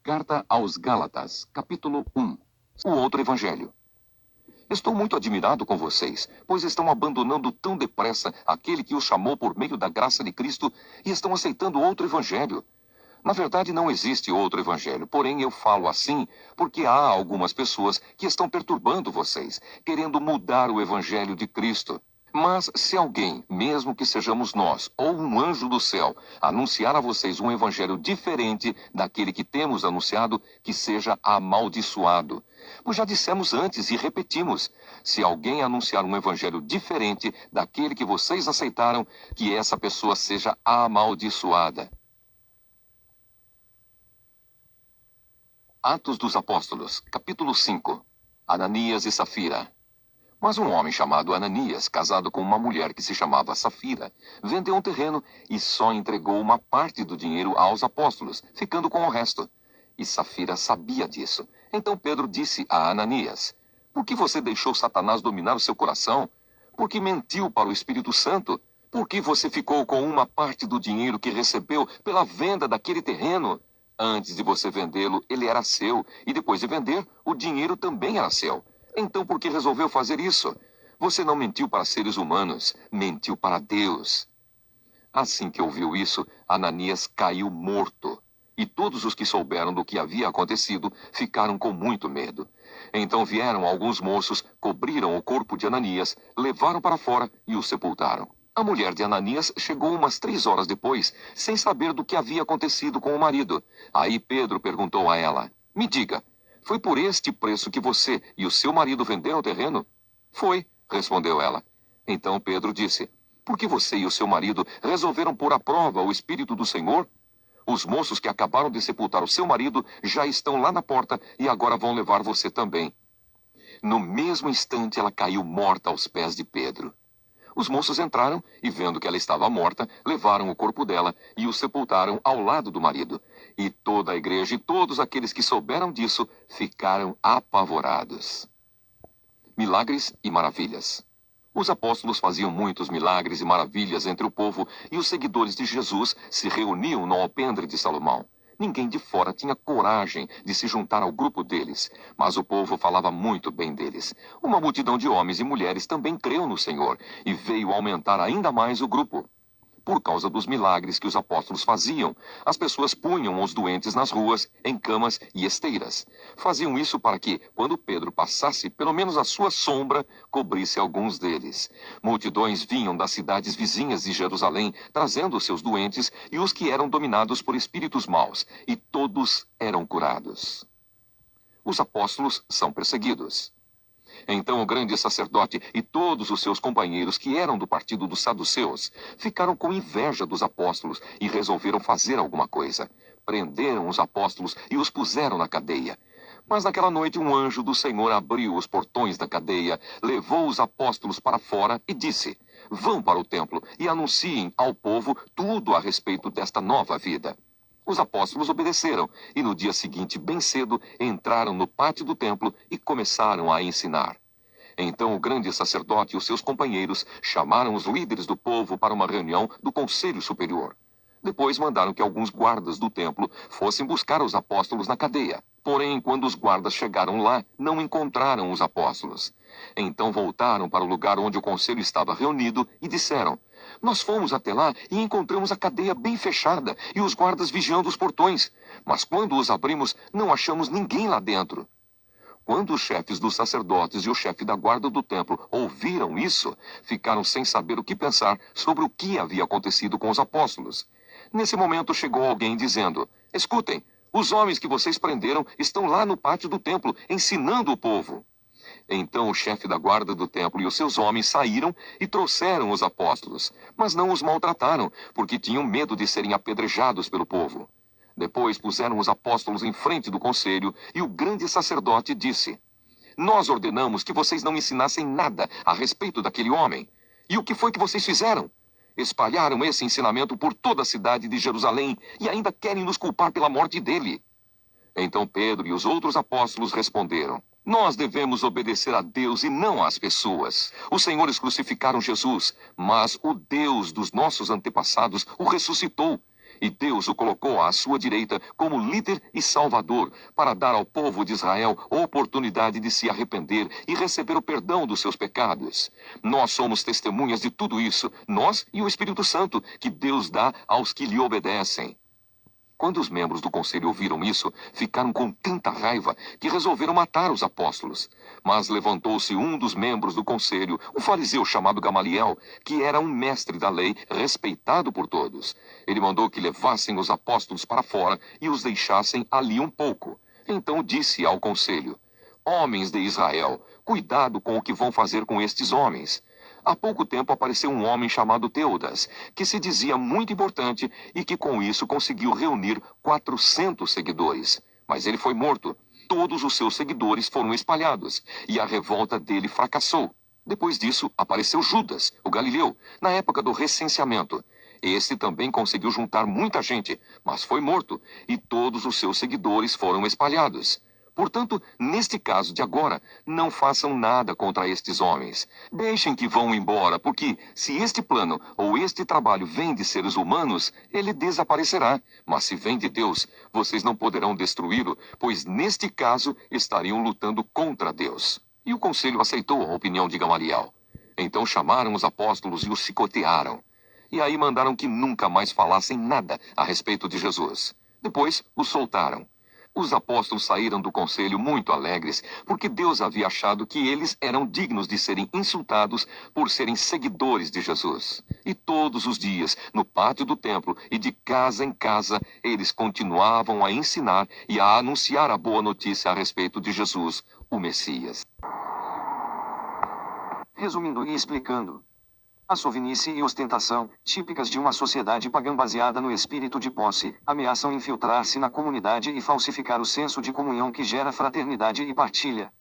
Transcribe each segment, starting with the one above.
Carta aos Gálatas, capítulo 1. O outro evangelho. Estou muito admirado com vocês, pois estão abandonando tão depressa aquele que os chamou por meio da graça de Cristo e estão aceitando outro evangelho. Na verdade, não existe outro evangelho, porém eu falo assim porque há algumas pessoas que estão perturbando vocês, querendo mudar o evangelho de Cristo. Mas se alguém, mesmo que sejamos nós, ou um anjo do céu, anunciar a vocês um evangelho diferente daquele que temos anunciado, que seja amaldiçoado. Pois já dissemos antes e repetimos, se alguém anunciar um evangelho diferente daquele que vocês aceitaram, que essa pessoa seja amaldiçoada. Atos dos Apóstolos, capítulo 5. Ananias e Safira. Mas um homem chamado Ananias, casado com uma mulher que se chamava Safira, vendeu um terreno e só entregou uma parte do dinheiro aos apóstolos, ficando com o resto. E Safira sabia disso. Então Pedro disse a Ananias: por que você deixou Satanás dominar o seu coração? Por que mentiu para o Espírito Santo? Por que você ficou com uma parte do dinheiro que recebeu pela venda daquele terreno? Antes de você vendê-lo, ele era seu, e depois de vender, o dinheiro também era seu. Então por que resolveu fazer isso? Você não mentiu para seres humanos, mentiu para Deus. Assim que ouviu isso, Ananias caiu morto. E todos os que souberam do que havia acontecido ficaram com muito medo. Então vieram alguns moços, cobriram o corpo de Ananias, levaram para fora e o sepultaram. A mulher de Ananias chegou umas 3 horas depois, sem saber do que havia acontecido com o marido. Aí Pedro perguntou a ela: me diga, foi por este preço que você e o seu marido venderam o terreno? Foi, respondeu ela. Então Pedro disse: por que você e o seu marido resolveram pôr à prova o Espírito do Senhor? Os moços que acabaram de sepultar o seu marido já estão lá na porta e agora vão levar você também. No mesmo instante ela caiu morta aos pés de Pedro. Os moços entraram e, vendo que ela estava morta, levaram o corpo dela e o sepultaram ao lado do marido. E toda a igreja e todos aqueles que souberam disso ficaram apavorados. Milagres e maravilhas. Os apóstolos faziam muitos milagres e maravilhas entre o povo e os seguidores de Jesus se reuniam no alpendre de Salomão. Ninguém de fora tinha coragem de se juntar ao grupo deles, mas o povo falava muito bem deles. Uma multidão de homens e mulheres também creu no Senhor e veio aumentar ainda mais o grupo. Por causa dos milagres que os apóstolos faziam, as pessoas punham os doentes nas ruas, em camas e esteiras. Faziam isso para que, quando Pedro passasse, pelo menos a sua sombra cobrisse alguns deles. Multidões vinham das cidades vizinhas de Jerusalém, trazendo os seus doentes e os que eram dominados por espíritos maus, e todos eram curados. Os apóstolos são perseguidos. Então o grande sacerdote e todos os seus companheiros, que eram do partido dos saduceus, ficaram com inveja dos apóstolos e resolveram fazer alguma coisa. Prenderam os apóstolos e os puseram na cadeia. Mas naquela noite um anjo do Senhor abriu os portões da cadeia, levou os apóstolos para fora e disse: vão para o templo e anunciem ao povo tudo a respeito desta nova vida. Os apóstolos obedeceram e no dia seguinte, bem cedo, entraram no pátio do templo e começaram a ensinar. Então o grande sacerdote e os seus companheiros chamaram os líderes do povo para uma reunião do Conselho Superior. Depois mandaram que alguns guardas do templo fossem buscar os apóstolos na cadeia. Porém, quando os guardas chegaram lá, não encontraram os apóstolos. Então voltaram para o lugar onde o conselho estava reunido e disseram: nós fomos até lá e encontramos a cadeia bem fechada e os guardas vigiando os portões. Mas quando os abrimos, não achamos ninguém lá dentro. Quando os chefes dos sacerdotes e o chefe da guarda do templo ouviram isso, ficaram sem saber o que pensar sobre o que havia acontecido com os apóstolos. Nesse momento chegou alguém dizendo: escutem, os homens que vocês prenderam estão lá no pátio do templo, ensinando o povo. Então o chefe da guarda do templo e os seus homens saíram e trouxeram os apóstolos, mas não os maltrataram, porque tinham medo de serem apedrejados pelo povo. Depois puseram os apóstolos em frente do conselho e o grande sacerdote disse: nós ordenamos que vocês não ensinassem nada a respeito daquele homem. E o que foi que vocês fizeram? Espalharam esse ensinamento por toda a cidade de Jerusalém e ainda querem nos culpar pela morte dele. Então Pedro e os outros apóstolos responderam: nós devemos obedecer a Deus e não às pessoas. Os senhores crucificaram Jesus, mas o Deus dos nossos antepassados o ressuscitou. e Deus o colocou à sua direita como líder e salvador, para dar ao povo de Israel oportunidade de se arrepender e receber o perdão dos seus pecados. Nós somos testemunhas de tudo isso, nós e o Espírito Santo, que Deus dá aos que lhe obedecem. Quando os membros do conselho ouviram isso, ficaram com tanta raiva que resolveram matar os apóstolos. Mas levantou-se um dos membros do conselho, um fariseu chamado Gamaliel, que era um mestre da lei, respeitado por todos. Ele mandou que levassem os apóstolos para fora e os deixassem ali um pouco. Então disse ao conselho: Homens de Israel, cuidado com o que vão fazer com estes homens. Há pouco tempo apareceu um homem chamado Teudas, que se dizia muito importante e que com isso conseguiu reunir 400 seguidores. Mas ele foi morto. Todos os seus seguidores foram espalhados e a revolta dele fracassou. Depois disso, apareceu Judas, o galileu, na época do recenseamento. Este também conseguiu juntar muita gente, mas foi morto e todos os seus seguidores foram espalhados. Portanto, neste caso de agora, não façam nada contra estes homens. Deixem que vão embora, porque se este plano ou este trabalho vem de seres humanos, ele desaparecerá. Mas se vem de Deus, vocês não poderão destruí-lo, pois neste caso estariam lutando contra Deus. E o conselho aceitou a opinião de Gamaliel. Então chamaram os apóstolos e os chicotearam. E aí mandaram que nunca mais falassem nada a respeito de Jesus. Depois os soltaram. Os apóstolos saíram do conselho muito alegres, porque Deus havia achado que eles eram dignos de serem insultados por serem seguidores de Jesus. E todos os dias, no pátio do templo e de casa em casa, eles continuavam a ensinar e a anunciar a boa notícia a respeito de Jesus, o Messias. Resumindo e explicando. A sovinice e ostentação, típicas de uma sociedade pagã baseada no espírito de posse, ameaçam infiltrar-se na comunidade e falsificar o senso de comunhão que gera fraternidade e partilha.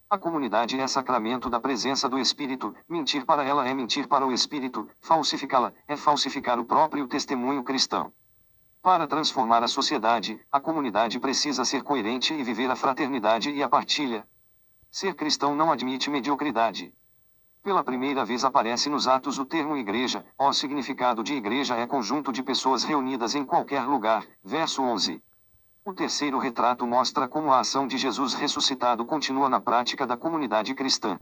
A comunidade é sacramento da presença do Espírito, mentir para ela é mentir para o Espírito, falsificá-la é falsificar o próprio testemunho cristão. Para transformar a sociedade, a comunidade precisa ser coerente e viver a fraternidade e a partilha. Ser cristão não admite mediocridade. Pela primeira vez aparece nos Atos o termo igreja. O significado de igreja é conjunto de pessoas reunidas em qualquer lugar. Verso 11. O terceiro retrato mostra como a ação de Jesus ressuscitado continua na prática da comunidade cristã.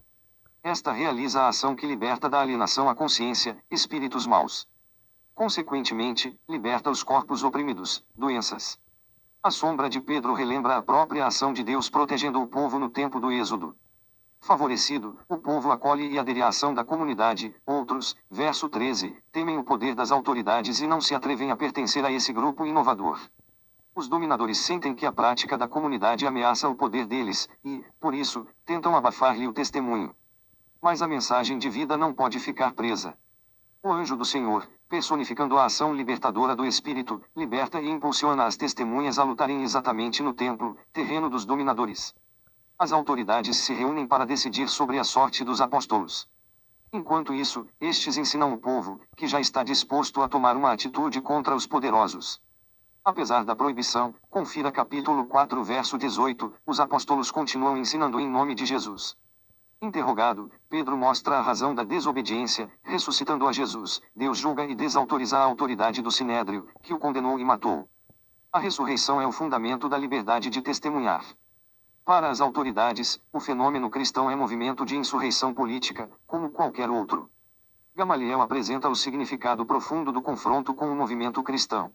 Esta realiza a ação que liberta da alienação a consciência, espíritos maus. Consequentemente, liberta os corpos oprimidos, doenças. A sombra de Pedro relembra a própria ação de Deus protegendo o povo no tempo do Êxodo. Favorecido, o povo acolhe e adere à ação da comunidade. Outros, verso 13, temem o poder das autoridades e não se atrevem a pertencer a esse grupo inovador. Os dominadores sentem que a prática da comunidade ameaça o poder deles, e, por isso, tentam abafar-lhe o testemunho. Mas a mensagem de vida não pode ficar presa. O anjo do Senhor, personificando a ação libertadora do Espírito, liberta e impulsiona as testemunhas a lutarem exatamente no templo, terreno dos dominadores. As autoridades se reúnem para decidir sobre a sorte dos apóstolos. Enquanto isso, estes ensinam o povo, que já está disposto a tomar uma atitude contra os poderosos. Apesar da proibição, confira capítulo 4 verso 18, os apóstolos continuam ensinando em nome de Jesus. Interrogado, Pedro mostra a razão da desobediência, ressuscitando a Jesus. Deus julga e desautoriza a autoridade do Sinédrio, que o condenou e matou. A ressurreição é o fundamento da liberdade de testemunhar. Para as autoridades, o fenômeno cristão é movimento de insurreição política, como qualquer outro. Gamaliel apresenta o significado profundo do confronto com o movimento cristão.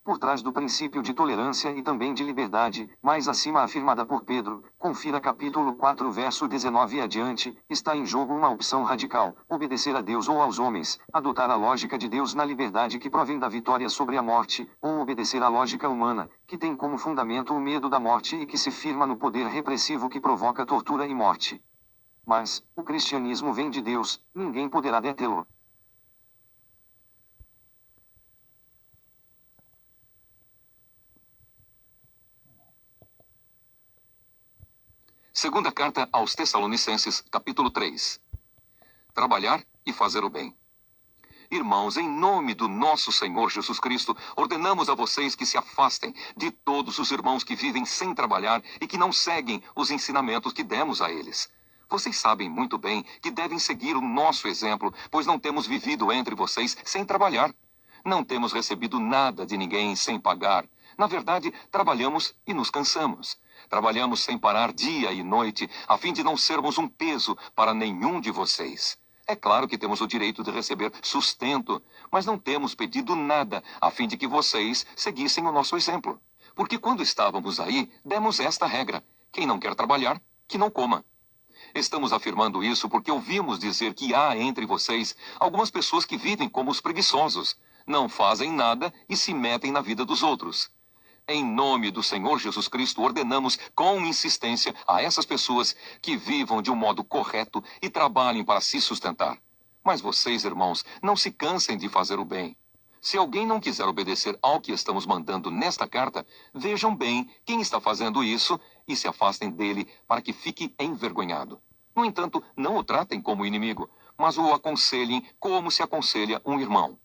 Por trás do princípio de tolerância e também de liberdade, mais acima afirmada por Pedro, confira capítulo 4 verso 19 e adiante, está em jogo uma opção radical: obedecer a Deus ou aos homens, adotar a lógica de Deus na liberdade que provém da vitória sobre a morte, ou obedecer à lógica humana, que tem como fundamento o medo da morte e que se firma no poder repressivo que provoca tortura e morte. Mas, o cristianismo vem de Deus, ninguém poderá detê-lo. Segunda carta aos Tessalonicenses, capítulo 3. Trabalhar e fazer o bem. Irmãos, em nome do nosso Senhor Jesus Cristo, ordenamos a vocês que se afastem de todos os irmãos que vivem sem trabalhar e que não seguem os ensinamentos que demos a eles. Vocês sabem muito bem que devem seguir o nosso exemplo, pois não temos vivido entre vocês sem trabalhar. Não temos recebido nada de ninguém sem pagar. Na verdade, trabalhamos e nos cansamos. Trabalhamos sem parar dia e noite, a fim de não sermos um peso para nenhum de vocês. É claro que temos o direito de receber sustento, mas não temos pedido nada a fim de que vocês seguissem o nosso exemplo. Porque quando estávamos aí, demos esta regra: quem não quer trabalhar, que não coma. Estamos afirmando isso porque ouvimos dizer que há entre vocês algumas pessoas que vivem como os preguiçosos, não fazem nada e se metem na vida dos outros. Em nome do Senhor Jesus Cristo, ordenamos com insistência a essas pessoas que vivam de um modo correto e trabalhem para se sustentar. Mas vocês, irmãos, não se cansem de fazer o bem. Se alguém não quiser obedecer ao que estamos mandando nesta carta, vejam bem quem está fazendo isso e se afastem dele para que fique envergonhado. No entanto, não o tratem como inimigo, mas o aconselhem como se aconselha um irmão.